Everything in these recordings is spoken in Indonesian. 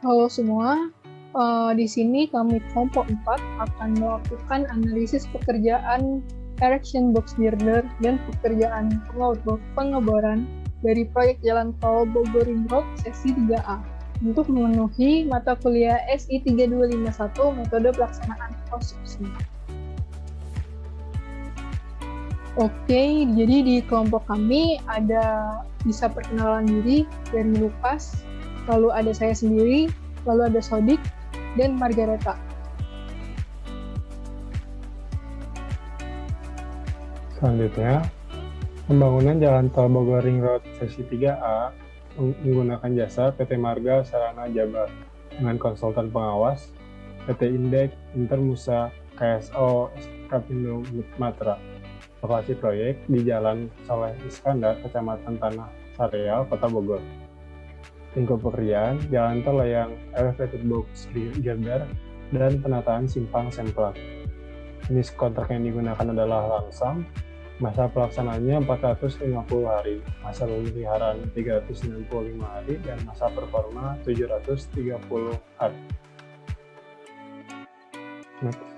Halo semua, di sini kami kelompok 4 akan melakukan analisis pekerjaan erection box girder dan pekerjaan pengeboran dari proyek jalan tol Bogor Ring Road sesi 3A untuk memenuhi mata kuliah SI 3251 metode pelaksanaan konstruksi. Oke, jadi di kelompok kami ada bisa perkenalan diri dari Lukas, lalu ada saya sendiri, lalu ada Sodik, dan Margareta. Selanjutnya, pembangunan jalan tol Bogor Ring Road sesi 3A menggunakan jasa PT Marga Sarana Jabar dengan konsultan pengawas PT Indek Intermusa KSO Kapindo Matra. Lokasi proyek di Jalan Saleh Iskandar, Kecamatan Tanah Sareal, Kota Bogor. Lingkup pekerjaan, jalan tol layang elevated box girder dan penataan simpang semplak. Jenis kontrak yang digunakan adalah langsam, masa pelaksanaannya 450 hari, masa pemeliharaan 365 hari, dan masa performa 730 hari. Next.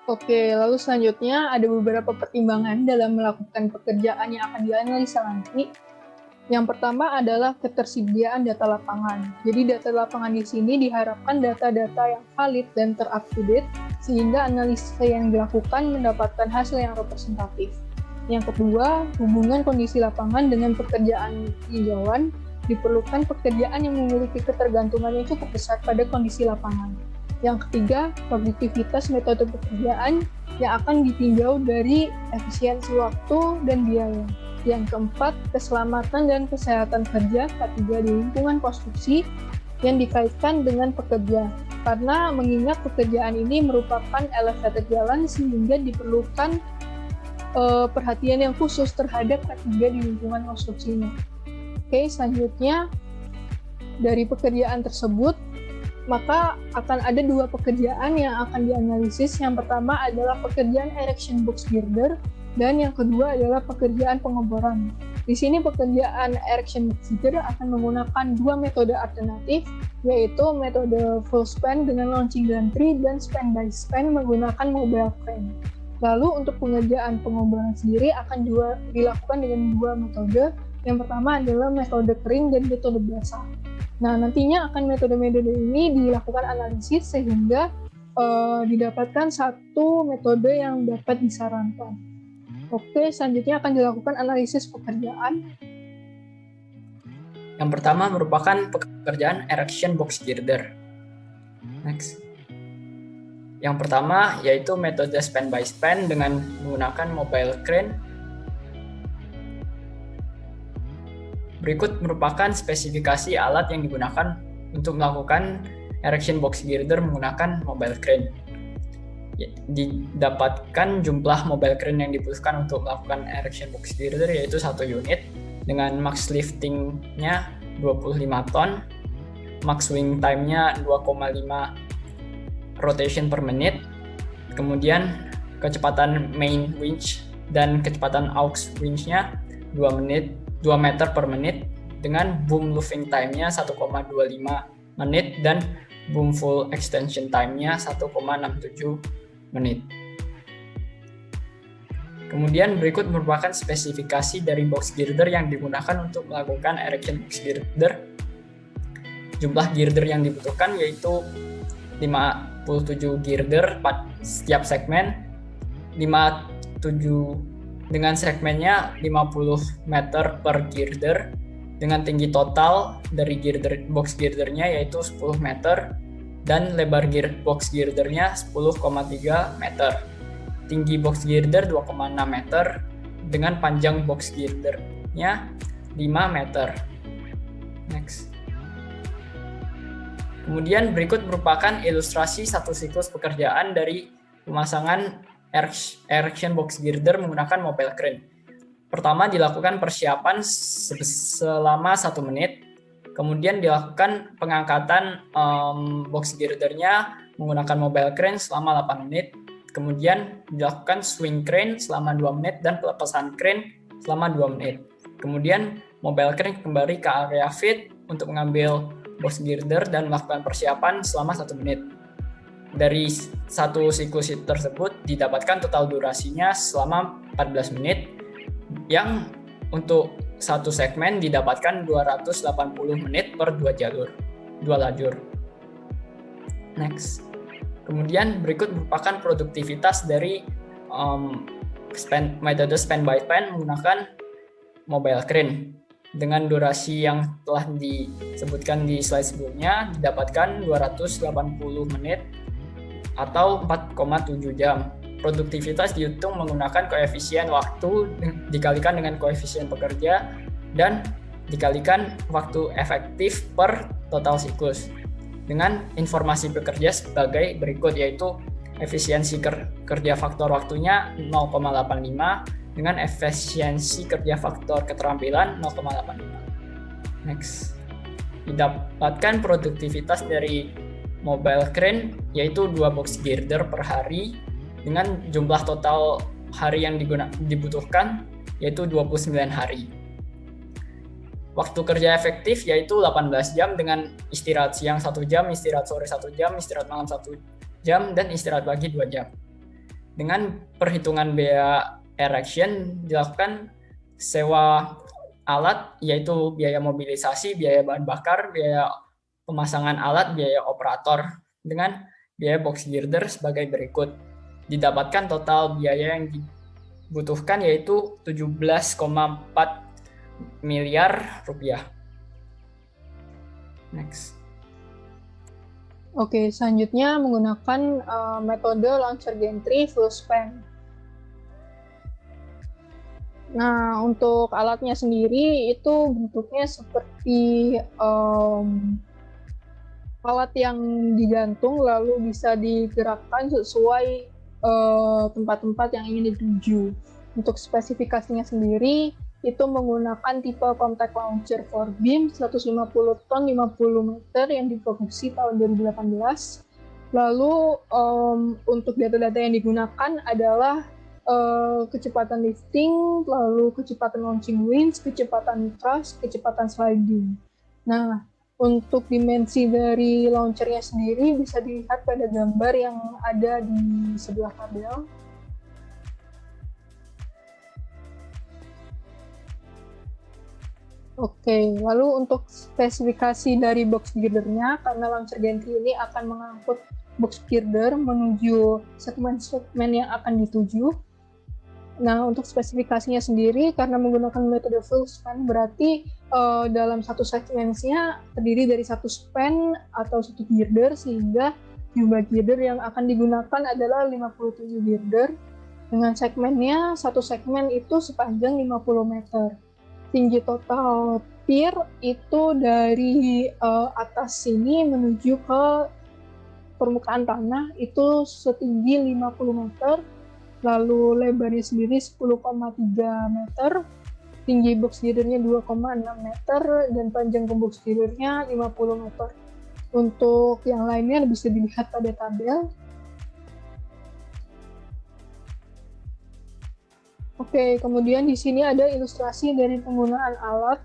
Oke, lalu selanjutnya ada beberapa pertimbangan dalam melakukan pekerjaan yang akan dianalisa nanti. Yang pertama adalah ketersediaan data lapangan. Jadi data lapangan di sini diharapkan data-data yang valid dan ter-up-to-date, sehingga analisa yang dilakukan mendapatkan hasil yang representatif. Yang kedua, hubungan kondisi lapangan dengan pekerjaan tinjauan, diperlukan pekerjaan yang memiliki ketergantungan yang cukup besar pada kondisi lapangan. Yang ketiga, produktivitas metode pekerjaan yang akan ditinjau dari efisiensi waktu dan biaya. Yang keempat, keselamatan dan kesehatan kerja K3 di lingkungan konstruksi yang dikaitkan dengan pekerja. Karena mengingat pekerjaan ini merupakan elevated jalan sehingga diperlukan perhatian yang khusus terhadap K3 di lingkungan konstruksinya. Oke, selanjutnya dari pekerjaan tersebut, maka akan ada dua pekerjaan yang akan dianalisis. Yang pertama adalah pekerjaan erection box girder, dan yang kedua adalah pekerjaan pengeboran. Di sini pekerjaan erection box girder akan menggunakan dua metode alternatif, yaitu metode full span dengan launching gantry dan span by span menggunakan mobile crane. Lalu untuk pengerjaan pengeboran sendiri akan juga dilakukan dengan dua metode. Yang pertama adalah metode kering dan metode basah. Nah, nantinya akan metode-metode ini dilakukan analisis sehingga didapatkan satu metode yang dapat disarankan. Oke, selanjutnya akan dilakukan analisis pekerjaan. Yang pertama merupakan pekerjaan erection box girder. Next. Yang pertama yaitu metode span by span dengan menggunakan mobile crane. Berikut merupakan spesifikasi alat yang digunakan untuk melakukan erection box girder menggunakan mobile crane. Didapatkan jumlah mobile crane yang dibutuhkan untuk melakukan erection box girder yaitu 1 unit dengan max lifting-nya 25 ton, max swing time-nya 2,5 rotation per menit, kemudian kecepatan main winch dan kecepatan aux winch-nya 2 meter per menit dengan boom looping time-nya 1,25 menit dan boom full extension time-nya 1,67 menit. Kemudian berikut merupakan spesifikasi dari box girder yang digunakan untuk melakukan erection box girder. Jumlah girder yang dibutuhkan yaitu 57 girder setiap segmen, 57 dengan segmennya 50 meter per girder dengan tinggi total dari box girdernya yaitu 10 meter dan lebar box girdernya 10,3 meter. Tinggi box girder 2,6 meter dengan panjang box girdernya 5 meter. Next. Kemudian berikut merupakan ilustrasi satu siklus pekerjaan dari pemasangan erection box girder menggunakan mobile crane. Pertama dilakukan persiapan selama 1 menit, kemudian dilakukan pengangkatan box girdernya menggunakan mobile crane selama 8 menit, kemudian dilakukan swing crane selama 2 menit dan pelepasan crane selama 2 menit. Kemudian mobile crane kembali ke area feed untuk mengambil box girder dan melakukan persiapan selama 1 menit. Dari satu siklus tersebut didapatkan total durasinya selama 14 menit yang untuk satu segmen didapatkan 280 menit per 2 lajur. Next. Kemudian berikut merupakan produktivitas dari metode span by span menggunakan mobile crane. Dengan durasi yang telah disebutkan di slide sebelumnya didapatkan 280 menit atau 4,7 jam. Produktivitas dihitung menggunakan koefisien waktu dikalikan dengan koefisien pekerja dan dikalikan waktu efektif per total siklus. Dengan informasi pekerja sebagai berikut, yaitu efisiensi kerja faktor waktunya 0,85 dengan efisiensi kerja faktor keterampilan 0,85. Next. Didapatkan produktivitas dari mobile crane yaitu 2 box girder per hari dengan jumlah total hari yang dibutuhkan yaitu 29 hari. Waktu kerja efektif yaitu 18 jam dengan istirahat siang 1 jam, istirahat sore 1 jam, istirahat malam 1 jam, dan istirahat pagi 2 jam. Dengan perhitungan biaya erection dilakukan sewa alat yaitu biaya mobilisasi, biaya bahan bakar, biaya pemasangan alat, biaya operator dengan biaya box girder sebagai berikut. Didapatkan total biaya yang dibutuhkan yaitu 17,4 miliar rupiah. Next. Oke, selanjutnya menggunakan metode launcher gantry full span. Nah, untuk alatnya sendiri itu bentuknya seperti alat yang digantung lalu bisa digerakkan sesuai tempat-tempat yang ingin dituju. Untuk spesifikasinya sendiri itu menggunakan tipe compact launcher 4 beam 150 ton 50 meter yang diproduksi tahun 2018. Lalu untuk data-data yang digunakan adalah kecepatan lifting, lalu kecepatan launching winch, kecepatan thrust, kecepatan sliding. Nah, untuk dimensi dari launchernya sendiri bisa dilihat pada gambar yang ada di sebelah tabel. Oke, lalu untuk spesifikasi dari box girdernya, karena launcher gantry ini akan mengangkut box girder menuju segmen-segmen yang akan dituju. Nah, untuk spesifikasinya sendiri, karena menggunakan metode full span, berarti dalam satu segmennya terdiri dari satu span atau satu girder, sehingga jumlah girder yang akan digunakan adalah 57 girder, dengan segmennya, satu segmen itu sepanjang 50 meter. Tinggi total pier itu dari atas sini menuju ke permukaan tanah itu setinggi 50 meter, lalu lebarnya sendiri 10,3 meter, tinggi box girdernya 2,6 meter, dan panjang box girdernya 50 meter. Untuk yang lainnya bisa dilihat pada tabel. Oke, kemudian di sini ada ilustrasi dari penggunaan alat.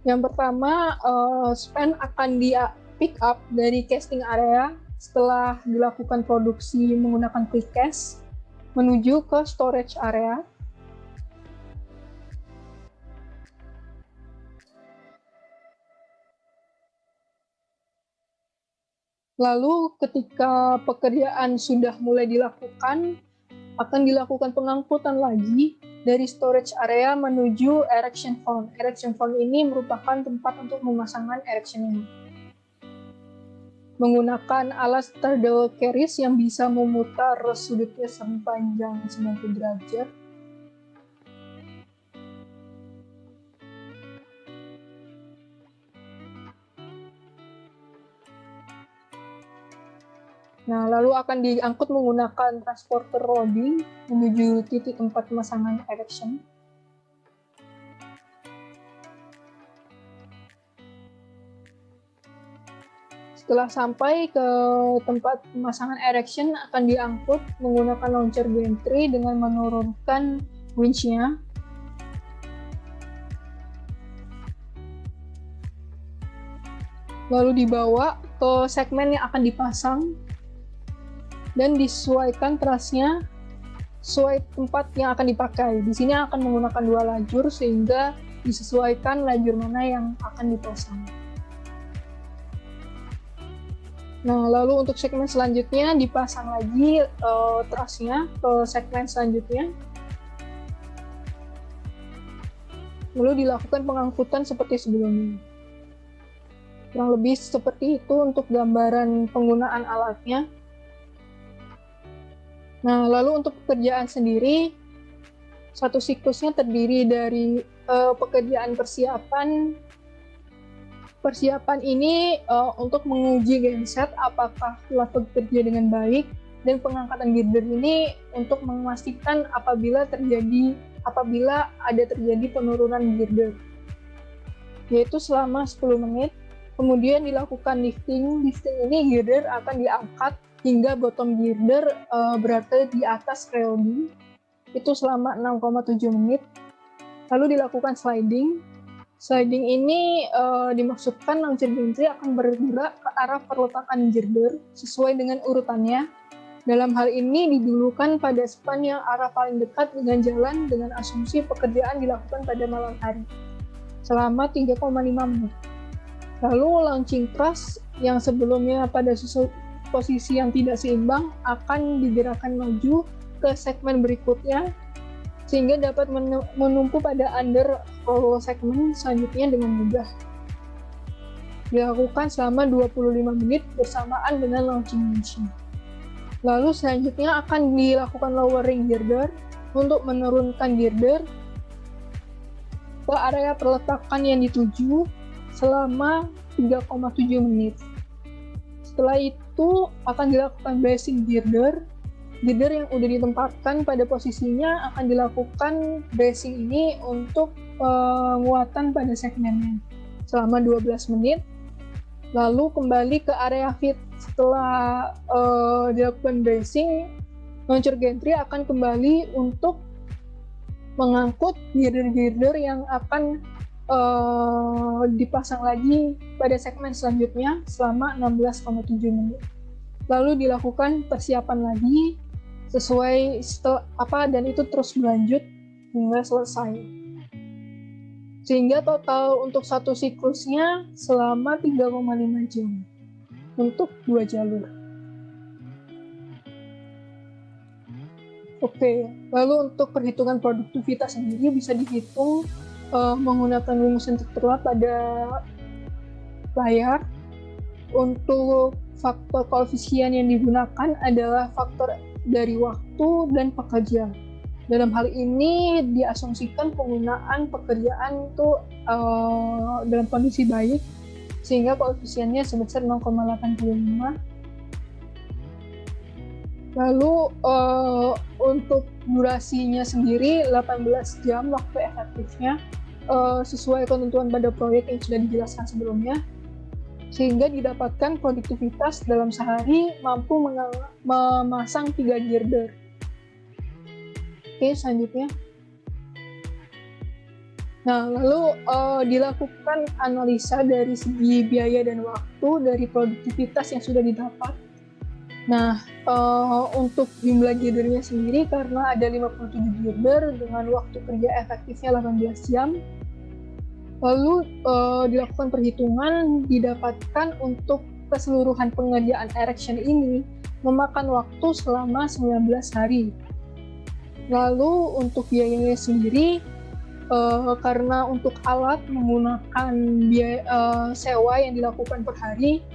Yang pertama, span akan di-pick up dari casting area setelah dilakukan produksi menggunakan precast menuju ke storage area. Lalu ketika pekerjaan sudah mulai dilakukan, akan dilakukan pengangkutan lagi dari storage area menuju erection farm. Erection farm ini merupakan tempat untuk memasangkan erection unit. Menggunakan alat straddle carriage yang bisa memutar sudutnya sepanjang 90 derajat. Nah, lalu akan diangkut menggunakan transporter loading menuju titik tempat pemasangan erection. Setelah sampai ke tempat pemasangan erection, akan diangkut menggunakan launcher gantry dengan menurunkan winch-nya. Lalu dibawa ke segmen yang akan dipasang dan disesuaikan trasnya sesuai tempat yang akan dipakai. Di sini akan menggunakan 2 lajur sehingga disesuaikan lajur mana yang akan dipasang. Nah, lalu untuk segmen selanjutnya dipasang lagi trasnya ke segmen selanjutnya. Lalu dilakukan pengangkutan seperti sebelumnya. Kurang lebih seperti itu untuk gambaran penggunaan alatnya. Nah, lalu untuk pekerjaan sendiri, satu siklusnya terdiri dari pekerjaan persiapan. Persiapan ini untuk menguji genset apakah telah bekerja dengan baik, dan pengangkatan girder ini untuk memastikan apabila ada terjadi penurunan girder, yaitu selama 10 menit. Kemudian dilakukan lifting. Lifting ini girder akan diangkat hingga bottom girder berada di atas rail beam, itu selama 6,7 menit. Lalu dilakukan sliding. Sliding ini dimaksudkan launcher gantry akan bergerak ke arah perletakan girder sesuai dengan urutannya. Dalam hal ini didulukan pada span yang arah paling dekat dengan jalan dengan asumsi pekerjaan dilakukan pada malam hari selama 3,5 menit. Lalu launching thrust yang sebelumnya pada posisi yang tidak seimbang akan digerakkan maju ke segmen berikutnya sehingga dapat menumpu pada under roll segmen selanjutnya dengan mudah. Dilakukan selama 25 menit bersamaan dengan launching motion. Lalu selanjutnya akan dilakukan lowering girder untuk menurunkan girder ke area peletakan yang dituju selama 3,7 menit. Setelah itu akan dilakukan bracing girder. Girder yang sudah ditempatkan pada posisinya akan dilakukan bracing ini untuk penguatan pada segmennya selama 12 menit. Lalu kembali ke area fit. Setelah dilakukan bracing, launcher gantry akan kembali untuk mengangkut girder-girder yang akan dipasang lagi pada segmen selanjutnya selama 16,7 menit. Lalu dilakukan persiapan lagi sesuai dan itu terus berlanjut hingga selesai. Sehingga total untuk satu siklusnya selama 3,5 jam untuk 2 jalur. Oke, lalu untuk perhitungan produktivitas sendiri bisa dihitung menggunakan rumusan tertera pada layar. Untuk faktor koefisien yang digunakan adalah faktor dari waktu dan pekerja. Dalam hal ini diasumsikan penggunaan pekerjaan itu dalam kondisi baik sehingga koefisiennya sebesar 0,85. Lalu untuk durasinya sendiri 18 jam waktu efektifnya sesuai ketentuan pada proyek yang sudah dijelaskan sebelumnya, sehingga didapatkan produktivitas dalam sehari mampu memasang 3 girder. Oke, selanjutnya. Nah, lalu dilakukan analisa dari segi biaya dan waktu dari produktivitas yang sudah didapat. Nah, untuk jumlah girdernya sendiri karena ada 57 girder dengan waktu kerja efektifnya 18 jam. Lalu dilakukan perhitungan, didapatkan untuk keseluruhan pengerjaan erection ini memakan waktu selama 19 hari. Lalu untuk biayanya sendiri, karena untuk alat menggunakan biaya sewa yang dilakukan per hari,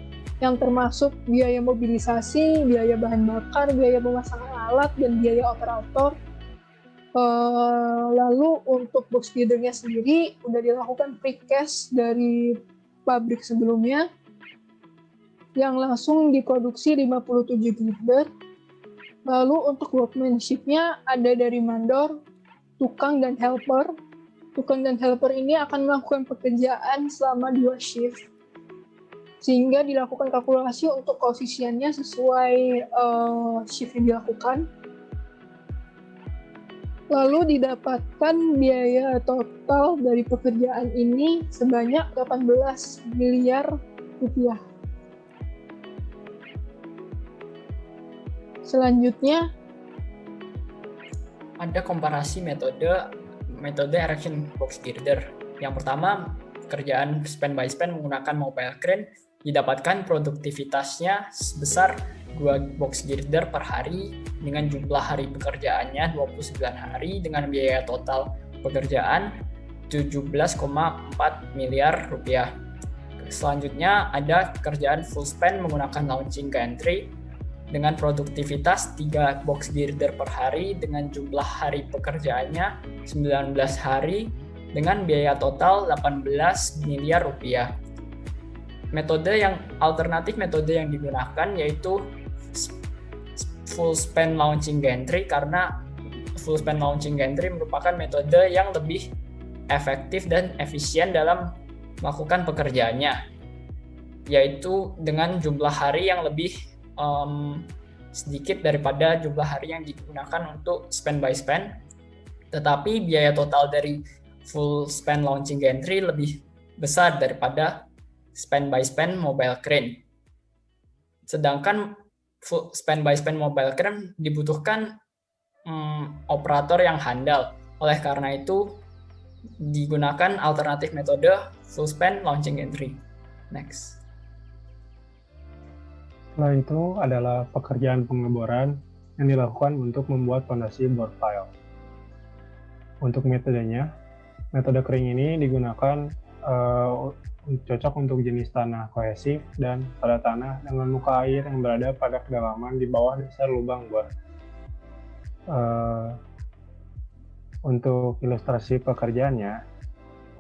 yang termasuk biaya mobilisasi, biaya bahan bakar, biaya pemasangan alat, dan biaya operator. Lalu untuk box girdernya sendiri udah dilakukan precast dari pabrik sebelumnya yang langsung diproduksi 57 girder. Lalu untuk workmanship-nya ada dari mandor, tukang, dan helper. Tukang dan helper ini akan melakukan pekerjaan selama 2 shift, sehingga dilakukan kalkulasi untuk koefisiennya sesuai shift yang dilakukan. Lalu didapatkan biaya total dari pekerjaan ini sebanyak 18 miliar rupiah. Selanjutnya, ada komparasi metode erection box girder. Yang pertama, pekerjaan span by span menggunakan mobile crane didapatkan produktivitasnya sebesar 2 box girder per hari dengan jumlah hari pekerjaannya 29 hari dengan biaya total pekerjaan 17,4 miliar rupiah. Selanjutnya ada kerjaan full span menggunakan launching gantry dengan produktivitas 3 box girder per hari dengan jumlah hari pekerjaannya 19 hari dengan biaya total 18 miliar rupiah. Metode yang digunakan yaitu full span launching gantry, karena full span launching gantry merupakan metode yang lebih efektif dan efisien dalam melakukan pekerjaannya, yaitu dengan jumlah hari yang lebih sedikit daripada jumlah hari yang digunakan untuk span by span, tetapi biaya total dari full span launching gantry lebih besar daripada span by span mobile crane. Sedangkan full span by span mobile crane dibutuhkan operator yang handal. Oleh karena itu digunakan alternatif metode full span launching gantry. Next. Setelah itu adalah pekerjaan pengeboran yang dilakukan untuk membuat fondasi bore pile. Untuk metodenya, metode kering ini digunakan cocok untuk jenis tanah kohesif dan pada tanah dengan muka air yang berada pada kedalaman di bawah dasar lubang bor. Untuk ilustrasi pekerjaannya,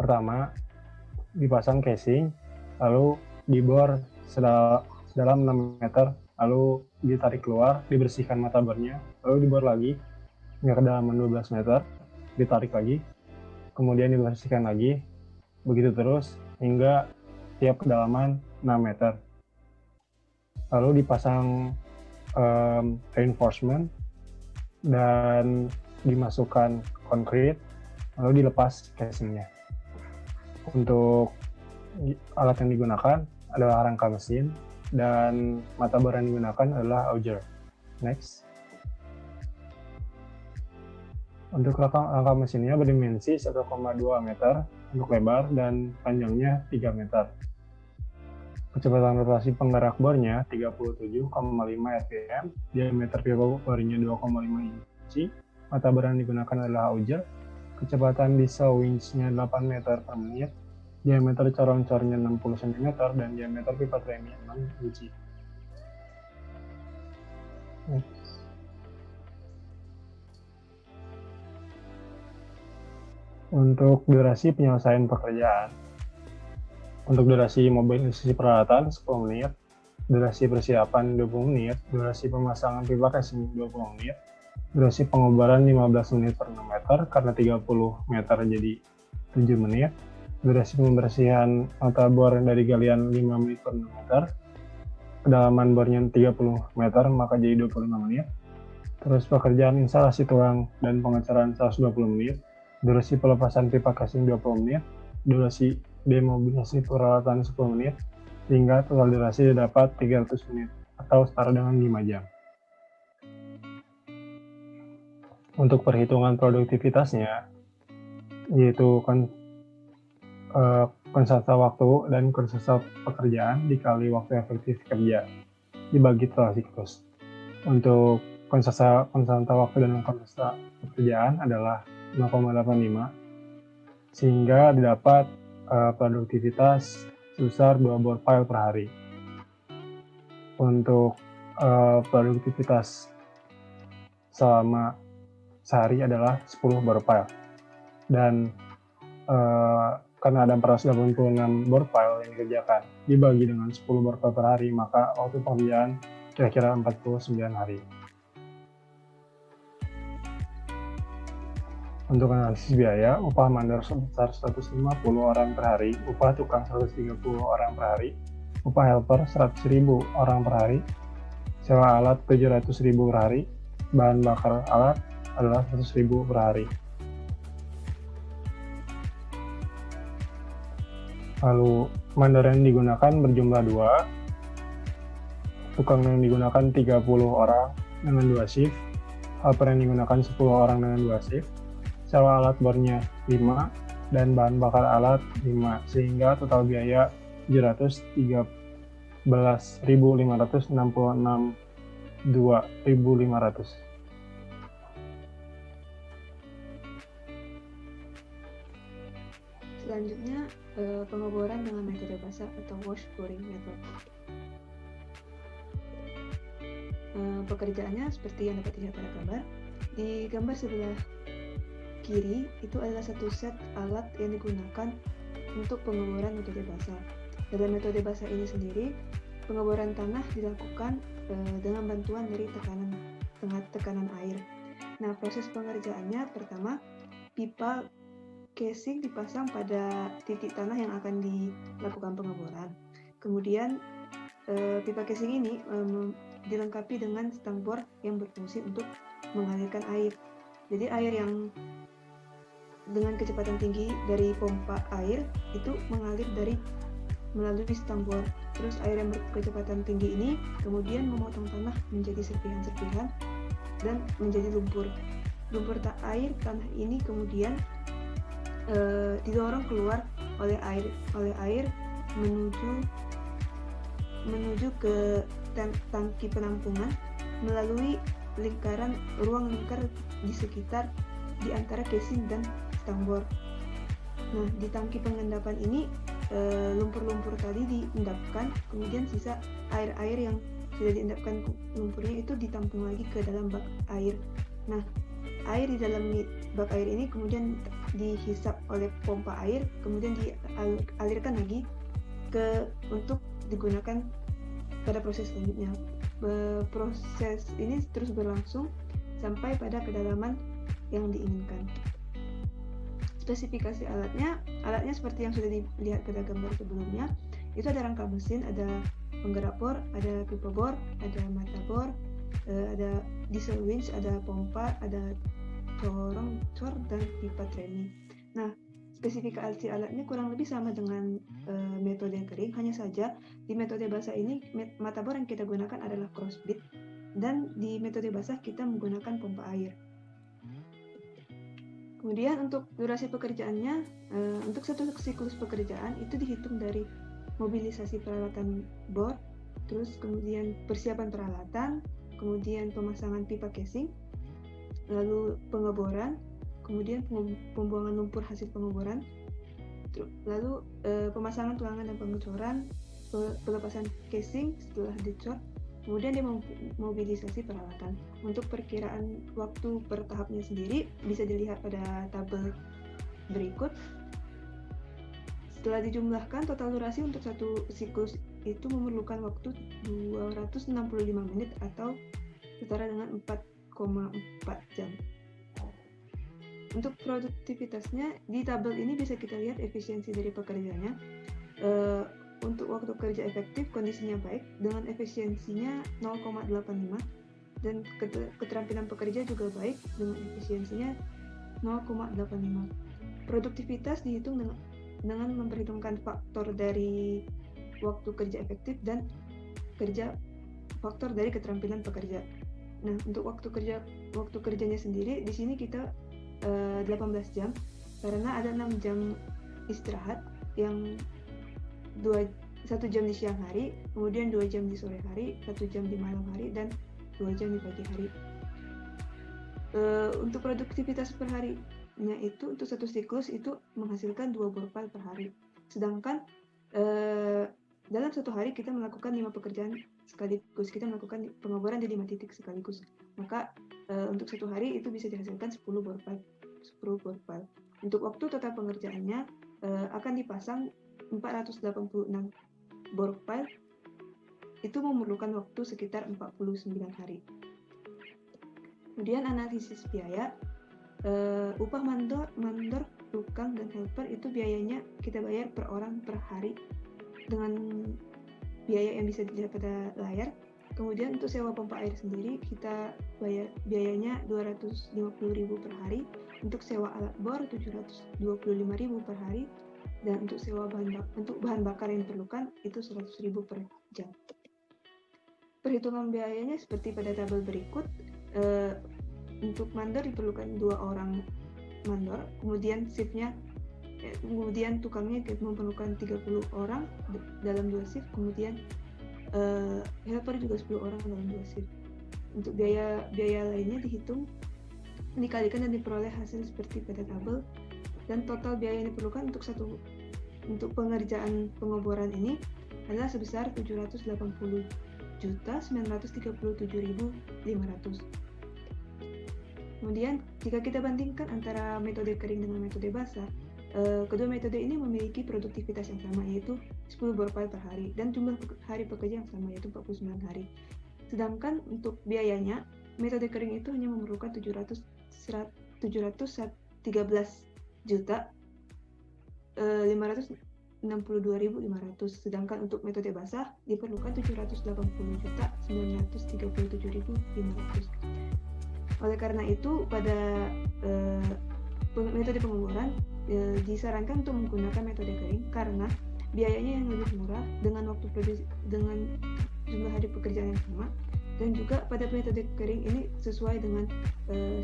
pertama dipasang casing, lalu dibor sedalam 6 meter, lalu ditarik keluar, dibersihkan mata bornya, lalu dibor lagi hingga kedalaman 12 meter, ditarik lagi, kemudian dibersihkan lagi, begitu terus hingga tiap kedalaman 6 meter. Lalu dipasang reinforcement dan dimasukkan konkrit, lalu dilepas casingnya. Untuk alat yang digunakan adalah rangka mesin, dan mata bor yang digunakan adalah auger. Next. Untuk rangka mesinnya berdimensi 1,2 meter untuk lebar dan panjangnya 3 meter. Kecepatan rotasi penggerak bornya 37,5 rpm, diameter pivot bornya 2,5 inci, mata bor yang digunakan adalah auger, kecepatan diesel winch-nya 8 meter per menit, diameter corong-cornya 60 cm, dan diameter pivot remnya 6 inci. Untuk durasi penyelesaian pekerjaan, untuk durasi mobilisasi peralatan 10 menit, durasi persiapan 20 menit, durasi pemasangan pipa casing 20 menit, durasi pengobaran 15 menit per 6 meter, karena 30 meter jadi 7 menit, durasi pembersihan mata bor dari galian 5 menit per 6 meter, kedalaman bornya 30 meter, maka jadi 25 menit, terus pekerjaan instalasi tulang dan pengecoran 120 menit, durasi pelepasan pipa casing 20 menit, durasi demobilisasi peralatan 10 menit, hingga total durasi dapat 300 menit atau setara dengan 5 jam. Untuk perhitungan produktivitasnya, yaitu konstanta waktu dan konstanta pekerjaan dikali waktu efektif kerja dibagi total siklus. Untuk konstanta waktu dan konstanta pekerjaan adalah 0,85, sehingga didapat produktivitas sebesar 2 bore pile per hari. Untuk produktivitas selama sehari adalah 10 bore pile. Dan karena ada 486 bore pile yang dikerjakan dibagi dengan 10 bore pile per hari, maka waktu pekerjaan kira-kira 49 hari. Untuk analisis biaya, upah mandor sebesar 150 orang per hari, upah tukang 130 orang per hari, upah helper 100.000 orang per hari, sewa alat 700.000 per hari, bahan bakar alat adalah 100.000 per hari. Lalu mandor yang digunakan berjumlah 2, tukang yang digunakan 30 orang dengan 2 shift, helper yang digunakan 10 orang dengan 2 shift, sewa alat bornya 5, dan bahan bakar alat 5, sehingga total biaya 713.566 2.500. Selanjutnya, pengeboran dengan metode basah atau wash boring method. Pekerjaannya seperti yang dapat dilihat pada gambar. Di gambar sebelah kiri itu adalah satu set alat yang digunakan untuk pengeboran metode basah. Dalam metode basah ini sendiri, pengeboran tanah dilakukan dengan bantuan dari tekanan air. Nah, proses pengerjaannya pertama, pipa casing dipasang pada titik tanah yang akan dilakukan pengeboran. Kemudian pipa casing ini dilengkapi dengan stang bor yang berfungsi untuk mengalirkan air. Jadi air yang dengan kecepatan tinggi dari pompa air itu mengalir melalui stang bor. Terus air yang berkecepatan tinggi ini kemudian memotong tanah menjadi serpihan-serpihan dan menjadi lumpur. Lumpur air tanah ini kemudian didorong keluar oleh air menuju ke tangki penampungan melalui ruang lingkar di sekitar di antara casing dan stang bor. Nah, di tangki pengendapan ini lumpur-lumpur tadi diendapkan, kemudian sisa air-air yang sudah diendapkan lumpurnya itu ditampung lagi ke dalam bak air. Nah, air di dalam bak air ini kemudian dihisap oleh pompa air, kemudian dialirkan lagi untuk digunakan pada proses selanjutnya. Proses ini terus berlangsung sampai pada kedalaman yang diinginkan. Spesifikasi alatnya seperti yang sudah dilihat pada gambar sebelumnya. Itu ada rangka mesin, ada penggerak bor, ada pipa bor, ada mata bor, ada diesel winch, ada pompa, ada cor dan pipa training. Nah, spesifikasi alatnya kurang lebih sama dengan metode kering, hanya saja di metode basah ini mata bor yang kita gunakan adalah crossbeam dan di metode basah kita menggunakan pompa air. Kemudian untuk durasi pekerjaannya, untuk satu siklus pekerjaan itu dihitung dari mobilisasi peralatan bor, terus kemudian persiapan peralatan, kemudian pemasangan pipa casing, lalu pengeboran, kemudian pembuangan lumpur hasil pengeboran, lalu pemasangan tulangan dan pengecoran, pelepasan casing setelah dicor, kemudian dia mobilisasi peralatan. Untuk perkiraan waktu per tahapnya sendiri bisa dilihat pada tabel berikut. Setelah dijumlahkan, total durasi untuk satu siklus itu memerlukan waktu 265 menit atau setara dengan 4,4 jam. Untuk produktivitasnya, di tabel ini bisa kita lihat efisiensi dari pekerjanya. Untuk waktu kerja efektif, kondisinya baik, dengan efisiensinya 0,85, dan keterampilan pekerja juga baik, dengan efisiensinya 0,85. Produktivitas dihitung dengan memperhitungkan faktor dari waktu kerja efektif dan faktor dari keterampilan pekerja. Nah, untuk waktu kerjanya sendiri, di sini kita 18 jam, karena ada 6 jam istirahat yang 1 jam di siang hari, kemudian 2 jam di sore hari, 1 jam di malam hari, dan 2 jam di pagi hari. Untuk produktivitas per harinya itu, untuk satu siklus itu menghasilkan 2 bor pile per hari. Sedangkan dalam satu hari kita melakukan 5 pekerjaan sekaligus, kita melakukan pengeboran di 5 titik sekaligus. Maka untuk satu hari itu bisa dihasilkan 10 bor pile. Untuk waktu total pengerjaannya akan dipasang 486 bor pile, itu memerlukan waktu sekitar 49 hari. Kemudian analisis biaya, upah mandor, tukang, dan helper itu biayanya kita bayar per orang per hari dengan biaya yang bisa dilihat pada layar. Kemudian untuk sewa pompa air sendiri kita biayanya 250.000 per hari, untuk sewa alat bor 725.000 per hari, dan untuk sewa bahan bakar yang diperlukan itu 100.000 per jam. Perhitungan biayanya seperti pada tabel berikut. Untuk mandor diperlukan 2 orang mandor, kemudian shiftnya, kemudian tukangnya memerlukan 30 orang dalam 2 shift, kemudian helper juga 10 orang dalam 2 shift. Untuk biaya lainnya dihitung, dikalikan dan diperoleh hasil seperti pada tabel, dan total biaya yang diperlukan untuk pengerjaan pengoboran ini adalah sebesar 780.937.500. Kemudian jika kita bandingkan antara metode kering dengan metode basah, kedua metode ini memiliki produktivitas yang sama, yaitu 10 bor pile per hari, dan jumlah hari pekerja yang sama, yaitu 49 hari. Sedangkan untuk biayanya, metode kering itu hanya memerlukan 713.562.500, sedangkan untuk metode basah diperlukan 780.937.500. Oleh karena itu, pada metode pengoboran disarankan untuk menggunakan metode kering karena biayanya yang lebih murah dengan jumlah hari pekerjaan yang sama, dan juga pada metode kering ini sesuai dengan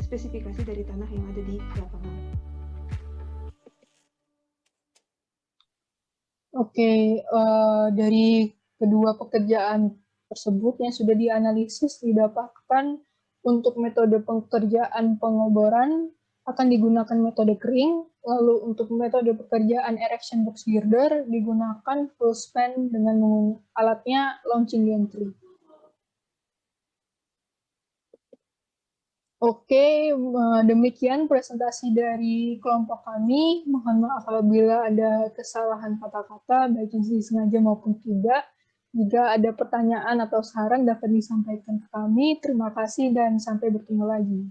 spesifikasi dari tanah yang ada di lapangan. Oke, dari kedua pekerjaan tersebut yang sudah dianalisis didapatkan untuk metode pekerjaan pengoboran akan digunakan metode kering, lalu untuk metode pekerjaan erection box girder digunakan full span dengan alatnya launching gantry. Oke, demikian presentasi dari kelompok kami. Mohon maaf apabila ada kesalahan kata-kata, baik yang disengaja maupun tidak. Jika ada pertanyaan atau saran dapat disampaikan ke kami. Terima kasih dan sampai bertemu lagi.